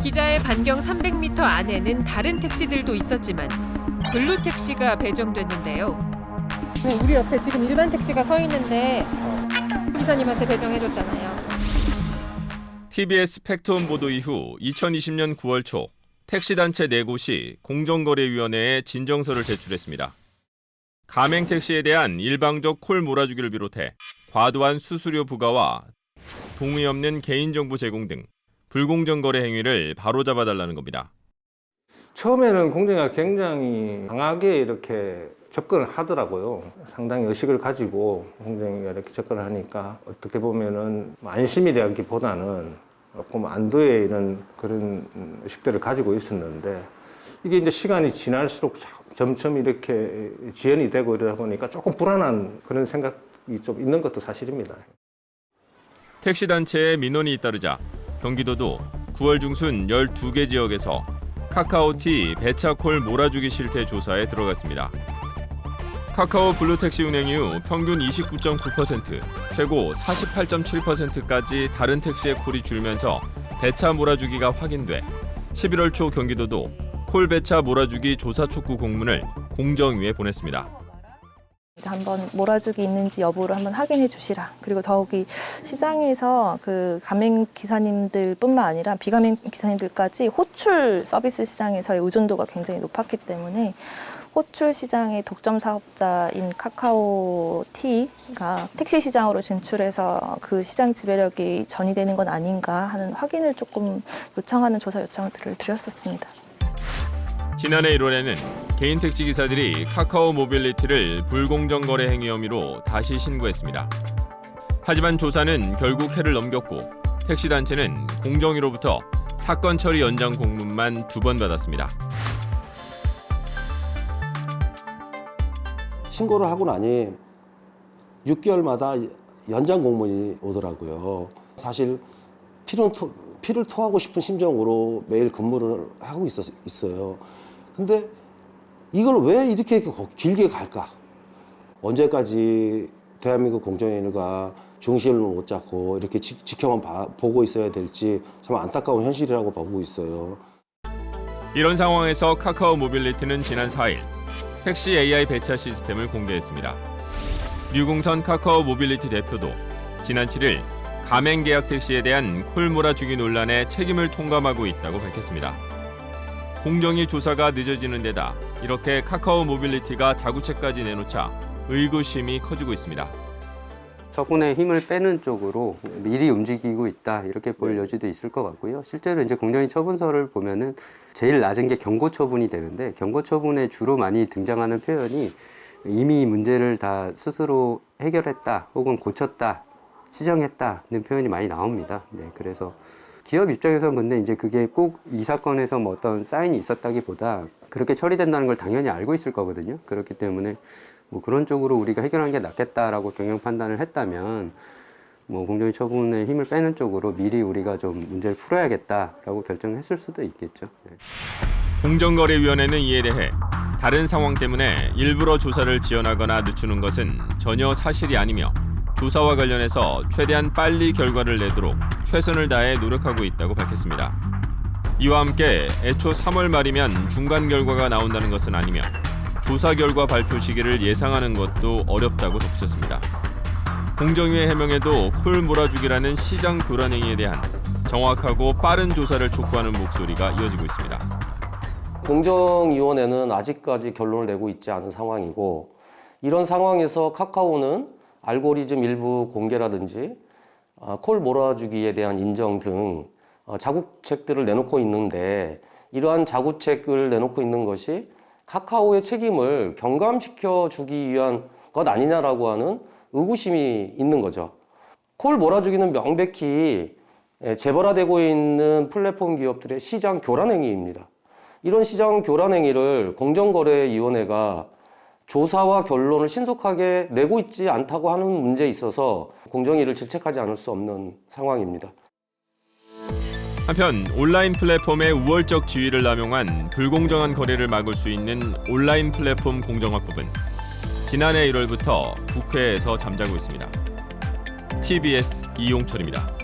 기자의 반경 300m 안에는 다른 택시들도 있었지만 블루 택시가 배정됐는데요. 우리 옆에 지금 일반 택시가 서 있는데 기사님한테 배정해줬잖아요. TBS 팩트온 보도 이후 2020년 9월 초 택시단체 4곳이 공정거래위원회에 진정서를 제출했습니다. 가맹택시에 대한 일방적 콜 몰아주기를 비롯해 과도한 수수료 부과와 동의 없는 개인정보 제공 등 불공정 거래 행위를 바로잡아달라는 겁니다. 처음에는 공정위가 굉장히 강하게 이렇게 접근을 하더라고요. 상당히 의식을 가지고 공정위가 이렇게 접근을 하니까 어떻게 보면은 안심이라기보다는 조금 안도의 이런 그런 의식들을 가지고 있었는데 이게 이제 시간이 지날수록 점점 이렇게 지연이 되고 이러다 보니까 조금 불안한 그런 생각이 좀 있는 것도 사실입니다. 택시단체의 민원이 잇따르자 경기도도 9월 중순 12개 지역에서 카카오티 배차콜 몰아주기 실태 조사에 들어갔습니다. 카카오 블루택시 운행 이후 평균 29.9%, 최고 48.7%까지 다른 택시의 콜이 줄면서 배차 몰아주기가 확인돼 11월 초 경기도도 콜 배차 몰아주기 조사 촉구 공문을 공정위에 보냈습니다. 한번 몰아주기 있는지 여부를 한번 확인해 주시라. 그리고 더욱이 시장에서 그 가맹 기사님들뿐만 아니라 비가맹 기사님들까지 호출 서비스 시장에서의 의존도가 굉장히 높았기 때문에 호출 시장의 독점 사업자인 카카오티가 택시 시장으로 진출해서 그 시장 지배력이 전이되는 건 아닌가 하는 확인을 조금 요청하는 조사 요청들을 드렸었습니다. 지난해 1월에는 개인 택시 기사들이 카카오 모빌리티를 불공정 거래 행위 혐의로 다시 신고했습니다. 하지만 조사는 결국 해를 넘겼고 택시단체는 공정위로부터 사건 처리 연장 공문만 2번 받았습니다. 신고를 하고 나니 6개월마다 연장 공문이 오더라고요. 사실 피를 토하고 싶은 심정으로 매일 근무를 하고 있어요. 근데 이걸 왜 이렇게 길게 갈까? 언제까지 대한민국 공정위가 중심을 못 잡고 이렇게 지켜만 보고 있어야 될지 참 안타까운 현실이라고 보고 있어요. 이런 상황에서 카카오 모빌리티는 지난 4일 택시 AI 배차 시스템을 공개했습니다. 류궁선 카카오 모빌리티 대표도 지난 7일 가맹 계약 택시에 대한 콜 몰아주기 논란에 책임을 통감하고 있다고 밝혔습니다. 공정위 조사가 늦어지는 데다 이렇게 카카오 모빌리티가 자구책까지 내놓자 의구심이 커지고 있습니다. 처분의 힘을 빼는 쪽으로 미리 움직이고 있다 이렇게 볼 여지도 있을 것 같고요. 실제로 이제 공정위 처분서를 보면은 제일 낮은 게 경고 처분이 되는데 경고 처분에 주로 많이 등장하는 표현이 이미 문제를 다 스스로 해결했다 혹은 고쳤다 시정했다는 표현이 많이 나옵니다. 네, 그래서 기업 입장에서는 근데 이제 그게 꼭 이 사건에서 뭐 어떤 사인이 있었다기보다 그렇게 처리된다는 걸 당연히 알고 있을 거거든요. 그렇기 때문에 뭐 그런 쪽으로 우리가 해결하는 게 낫겠다라고 경영 판단을 했다면 뭐 공정위 처분의 힘을 빼는 쪽으로 미리 우리가 좀 문제를 풀어야겠다라고 결정했을 수도 있겠죠. 네. 공정거래위원회는 이에 대해 다른 상황 때문에 일부러 조사를 지연하거나 늦추는 것은 전혀 사실이 아니며 조사와 관련해서 최대한 빨리 결과를 내도록 최선을 다해 노력하고 있다고 밝혔습니다. 이와 함께 애초 3월 말이면 중간 결과가 나온다는 것은 아니며 조사 결과 발표 시기를 예상하는 것도 어렵다고 덧붙였습니다. 공정위의 해명에도 콜 몰아주기라는 시장 교란 행위에 대한 정확하고 빠른 조사를 촉구하는 목소리가 이어지고 있습니다. 공정위원회는 아직까지 결론을 내고 있지 않은 상황이고 이런 상황에서 카카오는 알고리즘 일부 공개라든지 콜 몰아주기에 대한 인정 등 자구책들을 내놓고 있는데 이러한 자구책을 내놓고 있는 것이 카카오의 책임을 경감시켜 주기 위한 것 아니냐라고 하는 의구심이 있는 거죠. 콜 몰아주기는 명백히 재벌화되고 있는 플랫폼 기업들의 시장 교란 행위입니다. 이런 시장 교란 행위를 공정거래위원회가 조사와 결론을 신속하게 내고 있지 않다고 하는 문제에 있어서 공정위를 질책하지 않을 수 없는 상황입니다. 한편 온라인 플랫폼의 우월적 지위를 남용한 불공정한 거래를 막을 수 있는 온라인 플랫폼 공정화법은 지난해 1월부터 국회에서 잠자고 있습니다. TBS 이용철입니다.